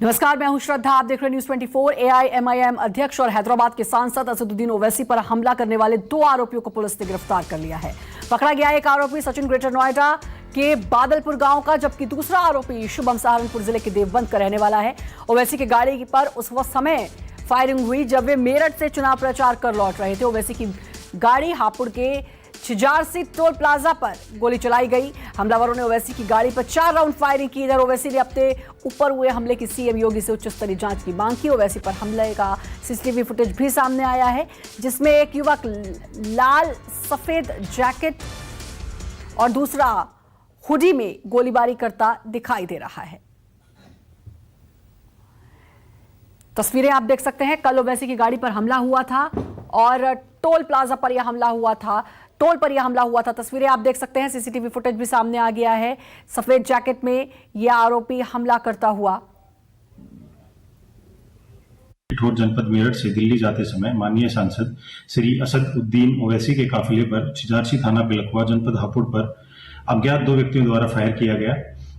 नमस्कार, मैं हूं श्रद्धा। आप देख रहे हैं न्यूज 24। एआईएमआईएम अध्यक्ष और हैदराबाद के सांसद असदुद्दीन ओवैसी पर हमला करने वाले 2 आरोपियों को पुलिस ने गिरफ्तार कर लिया है। पकड़ा गया एक आरोपी सचिन ग्रेटर नोएडा के बादलपुर गांव का, जबकि दूसरा आरोपी शुभम सहारनपुर जिले के देवबंद का रहने वाला है। ओवैसी की गाड़ी पर उस वक्त समय फायरिंग हुई जब वे मेरठ से चुनाव प्रचार कर लौट रहे थे। ओवैसी की गाड़ी हापुड़ के छिजारसी टोल प्लाजा पर गोली चलाई गई। हमलावरों ने ओवैसी की गाड़ी पर 4 राउंड फायरिंग की। इधर ओवैसी ने अपने ऊपर हुए हमले की सीएम योगी से उच्च स्तरीय जांच की मांग की। ओवैसी पर हमले का सीसीटीवी फुटेज भी सामने आया है, जिसमें एक युवक लाल सफेद जैकेट और दूसरा हुडी में गोलीबारी करता दिखाई दे रहा है। तस्वीरें आप देख सकते हैं। कल ओवैसी की गाड़ी पर हमला हुआ था और टोल प्लाजा पर यह हमला हुआ था, टोल पर यह हमला हुआ था। तस्वीरें आप देख सकते हैं। सीसीटीवी फुटेज भी सामने आ गया है। सफेद जैकेट में यह आरोपी हमला करता हुआ। पिठोर जनपद मेरठ से दिल्ली जाते समय माननीय सांसद श्री असदुद्दीन ओवैसी के काफिले पर छिजारसी थाना पिलखुआ जनपद हापुड़ पर अज्ञात 2 व्यक्तियों द्वारा फायर किया गया।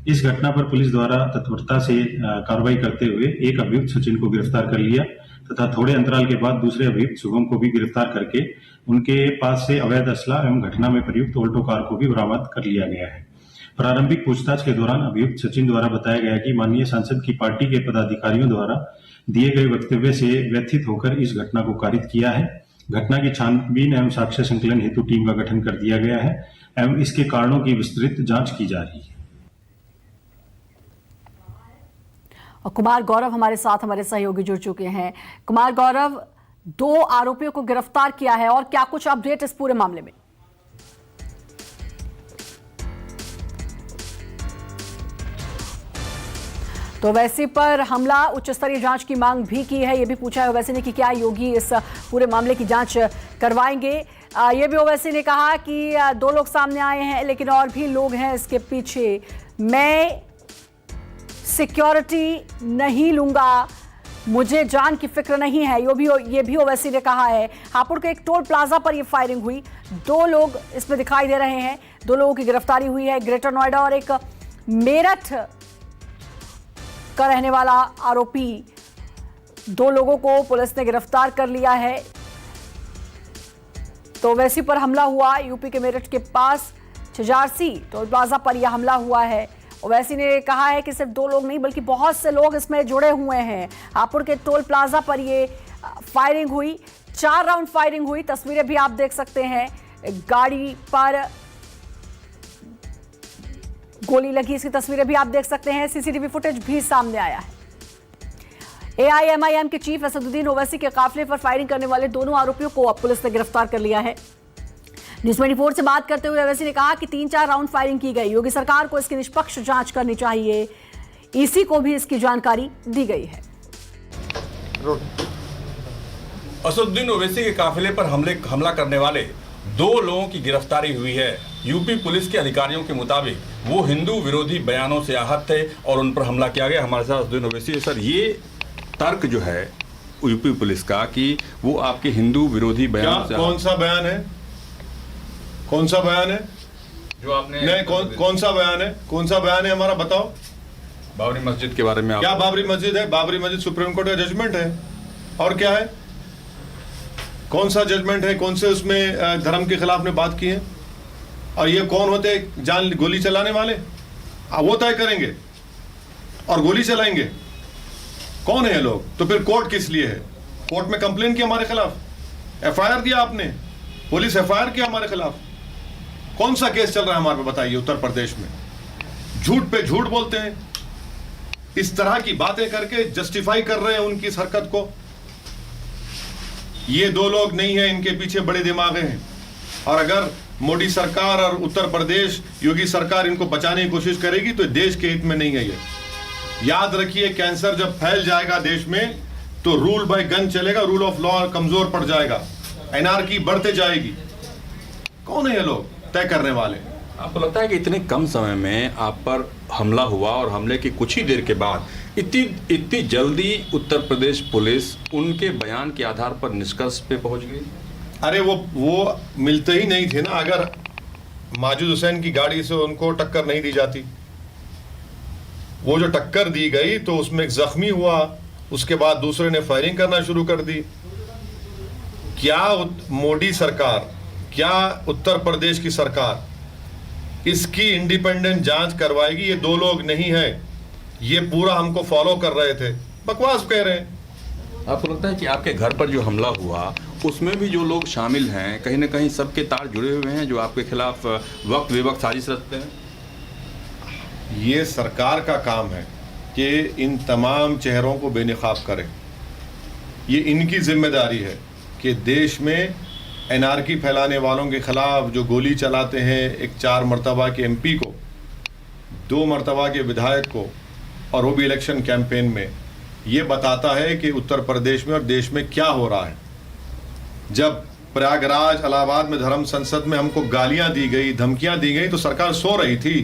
इस घटना पर पुलिस द्वारा तत्परता से कार्रवाई करते हुए एक अभियुक्त सचिन को गिरफ्तार कर लिया तथा थोड़े अंतराल के बाद दूसरे अभियुक्त शुभम को भी गिरफ्तार करके उनके पास से अवैध असला एवं घटना में प्रयुक्त ऑल्टो कार को भी बरामद कर लिया गया है। प्रारंभिक पूछताछ के दौरान अभियुक्त सचिन द्वारा बताया गया कि माननीय सांसद की पार्टी के पदाधिकारियों द्वारा दिए गए वक्तव्य से व्यथित होकर इस घटना को कारित किया है। घटना की छानबीन एवं साक्ष्य संकलन हेतु टीम का गठन कर दिया गया है एवं इसके कारणों की विस्तृत जांच की जा रही है। और कुमार गौरव हमारे साथ, हमारे सहयोगी जुड़ चुके हैं। कुमार गौरव, 2 आरोपियों को गिरफ्तार किया है और क्या कुछ अपडेट इस पूरे मामले में? तो ओवैसी पर हमला, उच्च स्तरीय जांच की मांग भी की है। यह भी पूछा है ओवैसी ने कि क्या योगी इस पूरे मामले की जांच करवाएंगे। यह भी ओवैसी ने कहा कि 2 लोग सामने आए हैं, लेकिन और भी लोग हैं इसके पीछे। मैं सिक्योरिटी नहीं लूंगा, मुझे जान की फिक्र नहीं है, ये भी ओवैसी ने कहा है। हापुड़ के एक टोल प्लाजा पर यह फायरिंग हुई। 2 लोग इसमें दिखाई दे रहे हैं। 2 लोगों की गिरफ्तारी हुई है, ग्रेटर नोएडा और एक मेरठ का रहने वाला आरोपी। 2 लोगों को पुलिस ने गिरफ्तार कर लिया है। तो ओवैसी पर हमला हुआ यूपी के मेरठ के पास छिजारसी टोल प्लाजा पर यह हमला हुआ है। ओवैसी ने कहा है कि सिर्फ 2 लोग नहीं बल्कि बहुत से लोग इसमें जुड़े हुए हैं। हापुड़ के टोल प्लाजा पर ये फायरिंग हुई, 4 राउंड फायरिंग हुई। तस्वीरें भी आप देख सकते हैं। गाड़ी पर गोली लगी, इसकी तस्वीरें भी आप देख सकते हैं। सीसीटीवी फुटेज भी सामने आया है। एआईएमआईएम के चीफ असदुद्दीन ओवैसी के काफिले पर फायरिंग करने वाले दोनों आरोपियों को अब पुलिस ने गिरफ्तार कर लिया है। न्यूज 24 से बात करते हुए ओवैसी ने कहा कि 3-4 राउंड फायरिंग की गई। योगी सरकार को इसकी निष्पक्ष जांच करनी चाहिए। ईसी को भी इसकी जानकारी दी गई है। असदुद्दीन ओवैसी के काफिले पर हमला करने वाले 2 लोगों की गिरफ्तारी हुई है। यूपी पुलिस के अधिकारियों के मुताबिक वो हिंदू विरोधी बयानों से आहत थे और उन पर हमला किया गया। हमारे साथ असदुद्दीन ओवैसी है। सर, ये तर्क जो है यूपी पुलिस का कि वो आपके हिंदू विरोधी बयानों से कौन सा बयान है? कौन सा बयान है जो आपने नहीं, कौन सा बयान है? कौन सा बयान है हमारा, बताओ। बाबरी मस्जिद के बारे में क्या बाबरी मस्जिद है? बाबरी मस्जिद सुप्रीम कोर्ट का जजमेंट है। और क्या है? कौन सा जजमेंट है? कौन से उसमें धर्म के खिलाफ ने बात की है? और ये कौन होते जान गोली चलाने वाले? वो तय करेंगे और गोली चलाएंगे। कौन है ये लोग? तो फिर कोर्ट किस लिए है? कोर्ट में कंप्लेन की हमारे खिलाफ, एफआईआर दिया आपने, पुलिस एफआईआर किया हमारे खिलाफ। कौन सा केस चल रहा है हमारे पे, बताइए। उत्तर प्रदेश में झूठ पे झूठ बोलते हैं, इस तरह की बातें करके जस्टिफाई कर रहे हैं उनकी इस हरकत को। ये 2 लोग नहीं है, इनके पीछे बड़े दिमाग हैं। और अगर मोदी सरकार और उत्तर प्रदेश योगी सरकार इनको बचाने की कोशिश करेगी तो देश के हित में नहीं है। ये याद रखिए, कैंसर जब फैल जाएगा देश में तो रूल बाय गन चलेगा, रूल ऑफ लॉ कमजोर पड़ जाएगा, एनआरकी बढ़ते जाएगी। कौन है ये लोग तय करने वाले? आपको लगता है कि इतने कम समय में आप पर हमला हुआ और हमले की कुछ ही देर के बाद इतनी जल्दी उत्तर प्रदेश पुलिस उनके बयान के आधार पर निष्कर्ष पे पहुंच गई? अरे वो मिलते ही नहीं थे ना। अगर माजिद हुसैन की गाड़ी से उनको टक्कर नहीं दी जाती वो जो टक्कर दी गई तो उसमें एक जख्मी हुआ, उसके बाद दूसरे ने फायरिंग करना शुरू कर दी। क्या मोदी सरकार, क्या उत्तर प्रदेश की सरकार इसकी इंडिपेंडेंट जांच करवाएगी? ये दो लोग नहीं है, ये पूरा हमको फॉलो कर रहे थे, बकवास कह रहे हैं। आपको लगता है कि आपके घर पर जो हमला हुआ उसमें भी जो लोग शामिल हैं कहीं ना कहीं सबके तार जुड़े हुए हैं जो आपके खिलाफ वक्त बेवक्त साजिश रचते हैं? ये सरकार का काम है कि इन तमाम चेहरों को बेनकाब करे। ये इनकी जिम्मेदारी है कि देश में एनआरकी फैलाने वालों के खिलाफ जो गोली चलाते हैं, एक 4 मरतबा के एमपी को, 2 मरतबा के विधायक को, और वो भी इलेक्शन कैंपेन में, ये बताता है कि उत्तर प्रदेश में और देश में क्या हो रहा है। जब प्रयागराज इलाहाबाद में धर्म संसद में हमको गालियां दी गई, धमकियां दी गई, तो सरकार सो रही थी,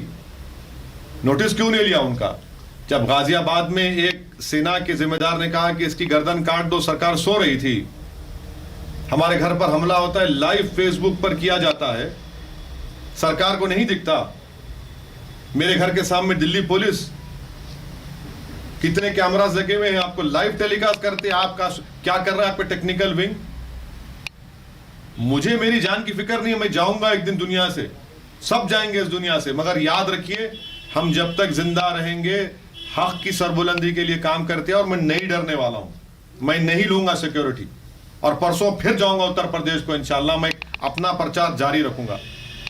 नोटिस क्यों नहीं लिया उनका? जब गाजियाबाद में एक सेना के जिम्मेदार ने कहा कि इसकी गर्दन काट दो, सरकार सो रही थी। हमारे घर पर हमला होता है, लाइव फेसबुक पर किया जाता है, सरकार को नहीं दिखता। मेरे घर के सामने दिल्ली पुलिस, कितने कैमरास लगे हुए हैं, आपको लाइव टेलीकास्ट करते हैं। आपका क्या कर रहा है आपका टेक्निकल विंग? मुझे मेरी जान की फिक्र नहीं है, मैं जाऊंगा एक दिन दुनिया से, सब जाएंगे इस दुनिया से, मगर याद रखिए हम जब तक जिंदा रहेंगे हक की सरबुलंदी के लिए काम करते हैं। और मैं नहीं डरने वाला हूं, मैं नहीं लूंगा सिक्योरिटी, और परसों फिर जाऊंगा उत्तर प्रदेश को, इंशाल्लाह मैं अपना प्रचार जारी रखूंगा।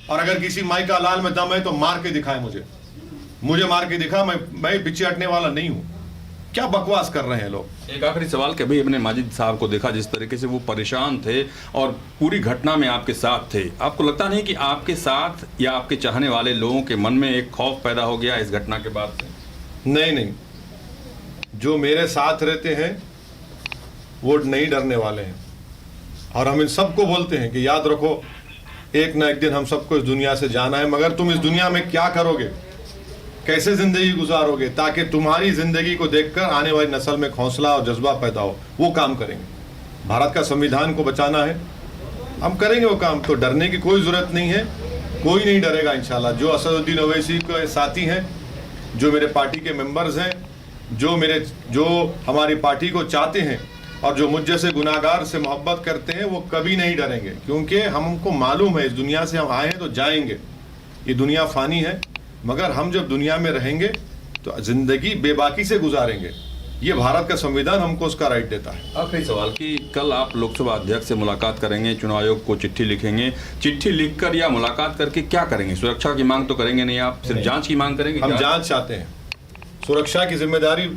और अगर किसी माई का लाल में दम है तो मार के दिखाए, मुझे मार के दिखा, मैं पीछे हटने वाला नहीं हूं। क्या बकवास कर रहे हैं लोग। एक आखिरी सवाल, कभी अपने माजिद साहब को देखा जिस तरीके से वो परेशान थे और पूरी घटना में आपके साथ थे, आपको लगता नहीं कि आपके साथ या आपके चाहने वाले लोगों के मन में एक खौफ पैदा हो गया इस घटना के बाद से? नहीं, जो मेरे साथ रहते हैं वो नहीं डरने वाले हैं। और हम इन सबको बोलते हैं कि याद रखो, एक ना एक दिन हम सबको इस दुनिया से जाना है, मगर तुम इस दुनिया में क्या करोगे, कैसे जिंदगी गुजारोगे, ताकि तुम्हारी जिंदगी को देखकर आने वाली नस्ल में हौसला और जज्बा पैदा हो, वो काम करेंगे। भारत का संविधान को बचाना है, हम करेंगे वो काम, तो डरने की कोई जरूरत नहीं है, कोई नहीं डरेगा इंशाल्लाह। जो असदुद्दीन ओवैसी के साथी हैं, जो मेरे पार्टी के मेंबर्स हैं, जो हमारी पार्टी को चाहते हैं और जो मुझ जैसे गुनाहगार से मोहब्बत करते हैं, वो कभी नहीं डरेंगे, क्योंकि हमको मालूम है इस दुनिया से हम आए हैं तो जाएंगे। ये दुनिया फानी है, मगर हम जब दुनिया में रहेंगे तो जिंदगी बेबाकी से गुजारेंगे। ये भारत का संविधान हमको उसका राइट देता है। आखिरी सवाल कि कल आप लोकसभा अध्यक्ष से मुलाकात करेंगे, चुनाव आयोग को चिट्ठी लिखेंगे, चिट्ठी लिखकर या मुलाकात करके क्या करेंगे? सुरक्षा की मांग तो करेंगे नहीं, आप सिर्फ जांच की मांग करेंगे? हम जांच चाहते हैं। सुरक्षा की जिम्मेदारी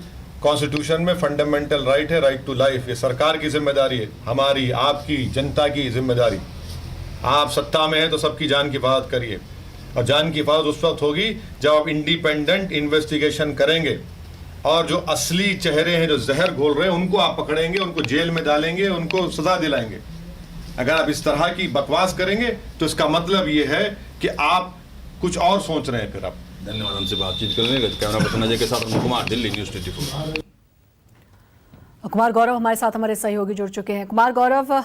कॉन्स्टिट्यूशन में फंडामेंटल राइट है, राइट टू लाइफ। ये सरकार की जिम्मेदारी है, हमारी, आपकी, जनता की जिम्मेदारी। आप सत्ता में है तो सबकी जान की हिफाजत करिए, और जान की हिफाजत उस वक्त होगी जब आप इंडिपेंडेंट इन्वेस्टिगेशन करेंगे और जो असली चेहरे हैं जो जहर घोल रहे हैं उनको आप पकड़ेंगे, उनको जेल में डालेंगे, उनको सजा दिलाएंगे। अगर आप इस तरह की बकवास करेंगे तो इसका मतलब ये है कि आप कुछ और सोच रहे हैं। फिर आप धन्यवाद हमसे बातचीत करने के। कैमरा पर्सन अजय के साथ अरुण कुमार, दिल्ली न्यूज़ 24। कुमार गौरव हमारे साथ हमारे सहयोगी जुड़ चुके हैं। कुमार गौरव,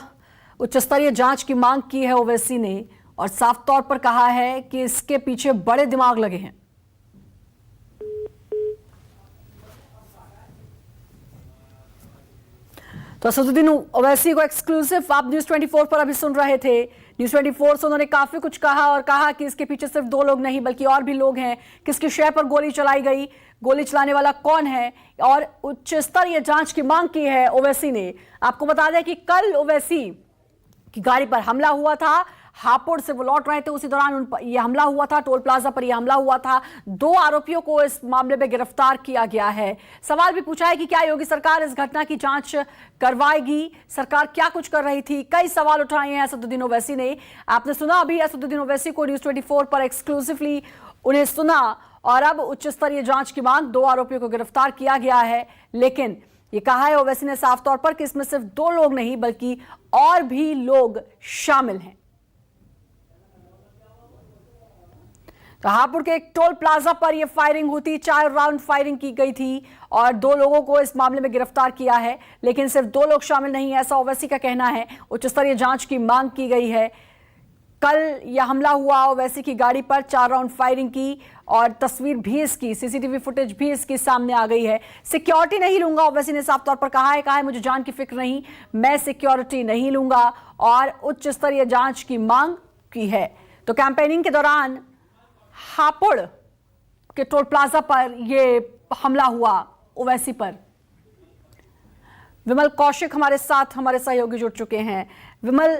उच्च स्तरीय जांच की मांग की है ओवैसी ने और साफ तौर पर कहा है कि इसके पीछे बड़े दिमाग लगे हैं। तो असदुद्दीन ओवैसी को एक्सक्लूसिव आप न्यूज़ 24 पर अभी सुन रहे थे। न्यूज़ 24 से उन्होंने काफी कुछ कहा और कहा कि इसके पीछे सिर्फ 2 लोग नहीं बल्कि और भी लोग हैं। किसके शय पर गोली चलाई गई, गोली चलाने वाला कौन है, और उच्च स्तरीय जांच की मांग की है ओवैसी ने। आपको बता दें कि कल ओवैसी की गाड़ी पर हमला हुआ था, हापुड़ से वो लौट रहे थे, उसी दौरान ये हमला हुआ था, टोल प्लाजा पर यह हमला हुआ था। 2 आरोपियों को इस मामले में गिरफ्तार किया गया है। सवाल भी पूछा है कि क्या योगी सरकार इस घटना की जांच करवाएगी, सरकार क्या कुछ कर रही थी। कई सवाल उठाए हैं असदुद्दीन ओवैसी ने। आपने सुना अभी असदुद्दीन ओवैसी को न्यूज़ 24 पर एक्सक्लूसिवली उन्हें सुना, और अब उच्च स्तरीय जांच की मांग, 2 आरोपियों को गिरफ्तार किया गया है। लेकिन ये कहा है ओवैसी ने साफ तौर पर कि इसमें सिर्फ 2 लोग नहीं बल्कि और भी लोग शामिल हैं। तो हापुड़ के एक टोल प्लाजा पर यह फायरिंग हुई, 4 राउंड फायरिंग की गई थी और 2 लोगों को इस मामले में गिरफ्तार किया है। लेकिन सिर्फ 2 लोग शामिल नहीं है, ऐसा ओवैसी का कहना है। उच्च स्तरीय जांच की मांग की गई है। कल यह हमला हुआ ओवैसी की गाड़ी पर, 4 राउंड फायरिंग की और तस्वीर भी इसकी, सीसीटीवी फुटेज भी इसकी सामने आ गई है। सिक्योरिटी नहीं लूंगा, ओवैसी ने साफ तौर पर कहा है मुझे जान की फिक्र नहीं, मैं सिक्योरिटी नहीं लूंगा और उच्च स्तरीय जांच की मांग की है। तो कैंपेनिंग के दौरान हापुड़ के टोल प्लाजा पर यह हमला हुआ ओवैसी पर। विमल कौशिक हमारे साथ, हमारे सहयोगी जुड़ चुके हैं। विमल,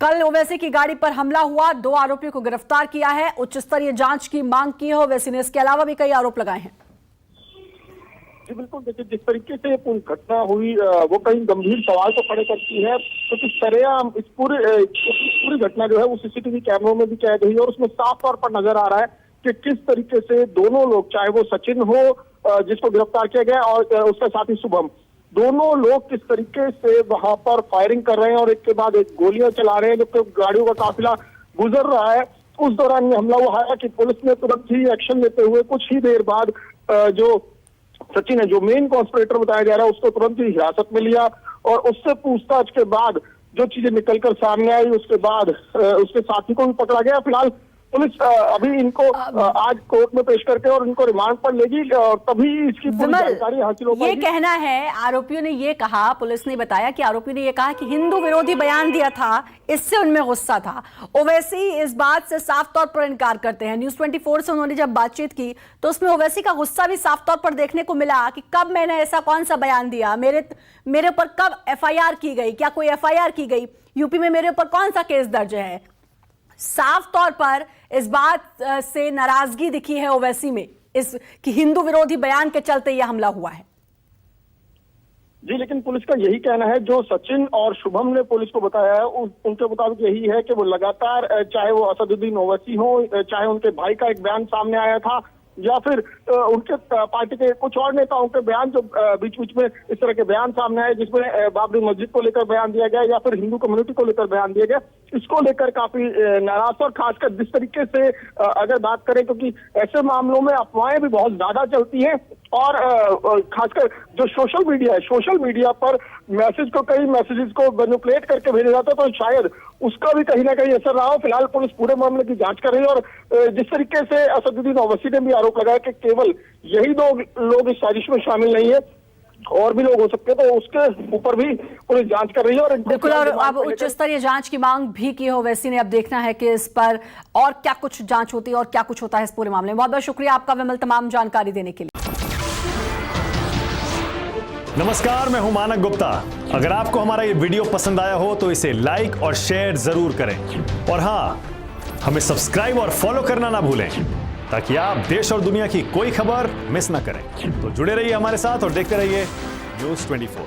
कल ओवैसी की गाड़ी पर हमला हुआ, 2 आरोपियों को गिरफ्तार किया है, उच्च स्तरीय जांच की मांग की है ओवैसी ने, इसके अलावा भी कई आरोप लगाए हैं। जी बिल्कुल, देखिए जिस तरीके से पूरी घटना हुई वो कई गंभीर सवाल तो खड़े करती है, क्योंकि सरेआम इस पूरी घटना जो है वो सीसीटीवी कैमरों में भी कैद हुई और उसमें साफ तौर पर नजर आ रहा है कि किस तरीके से दोनों लोग, चाहे वो सचिन हो जिसको गिरफ्तार किया गया और उसका साथी शुभम, दोनों लोग किस तरीके से वहां पर फायरिंग कर रहे हैं और एक के बाद एक गोलियां चला रहे हैं, जबकि गाड़ियों का काफिला गुजर रहा है। उस दौरान ये हमला हुआ है कि पुलिस ने तुरंत ही एक्शन लेते हुए कुछ ही देर बाद जो सचिन है, जो मेन कॉन्स्पिरेटर बताया जा रहा है, उसको तुरंत ही हिरासत में लिया और उससे पूछताछ के बाद जो चीजें निकलकर सामने आई, उसके बाद उसके साथी को भी पकड़ा गया। फिलहाल पुलिस अभी इनको आज कोर्ट में पेश करके और इनको रिमांड पर लेगी और तभी इसकी पूरी जानकारी हासिल हो पाएगी। ये कहना है, आरोपियों ने ये कहा, पुलिस ने बताया कि आरोपियों ने ये कहा कि हिंदू विरोधी बयान दिया था, इससे उनमें गुस्सा था। ओवैसी इस बात से साफ तौर पर इनकार करते हैं। न्यूज़ 24 से उन्होंने जब बातचीत की तो उसमें ओवैसी का गुस्सा भी साफ तौर पर देखने को मिला कि कब मैंने ऐसा कौन सा बयान दिया, मेरे ऊपर कब FIR की गई, क्या कोई FIR की गई, यूपी में मेरे ऊपर कौन सा केस दर्ज है। साफ तौर पर इस बात से नाराजगी दिखी है ओवैसी में, इस कि हिंदू विरोधी बयान के चलते यह हमला हुआ है। जी, लेकिन पुलिस का यही कहना है, जो सचिन और शुभम ने पुलिस को बताया है उनके मुताबिक यही है कि वो लगातार, चाहे वो असदुद्दीन ओवैसी हो, चाहे उनके भाई का एक बयान सामने आया था या फिर उनके पार्टी के कुछ और नेताओं के बयान जो बीच बीच में इस तरह के बयान सामने आए, जिसमें बाबरी मस्जिद को लेकर बयान दिया गया या फिर हिंदू कम्युनिटी को लेकर बयान दिया गया, इसको लेकर काफी नाराज और खासकर जिस तरीके से अगर बात करें, क्योंकि ऐसे मामलों में अफवाहें भी बहुत ज्यादा चलती हैं और खासकर जो सोशल मीडिया पर कई मैसेजेस को मैनिपुलेट करके भेजा जाता है, तो शायद उसका भी कहीं ना कहीं असर रहा हो। फिलहाल पुलिस पूरे मामले की जांच कर रही है और जिस तरीके से असदुद्दीन ओवैसी ने भी आरोप लगाया कि केवल यही 2 लोग इस साजिश में शामिल नहीं है, और भी लोग हो सकते हैं, तो उसके ऊपर भी पुलिस जांच कर रही है। और बिल्कुल, और अब उच्च स्तरीय जांच की मांग भी की है ओवैसी ने। अब देखना है कि इस पर और क्या कुछ जांच होती है और क्या कुछ होता है इस पूरे मामले में। बहुत बहुत शुक्रिया आपका विमल, तमाम जानकारी देने के लिए। नमस्कार, मैं हूं मानक गुप्ता। अगर आपको हमारा ये वीडियो पसंद आया हो तो इसे लाइक और शेयर जरूर करें और हाँ, हमें सब्सक्राइब और फॉलो करना ना भूलें ताकि आप देश और दुनिया की कोई खबर मिस ना करें। तो जुड़े रहिए हमारे साथ और देखते रहिए News 24।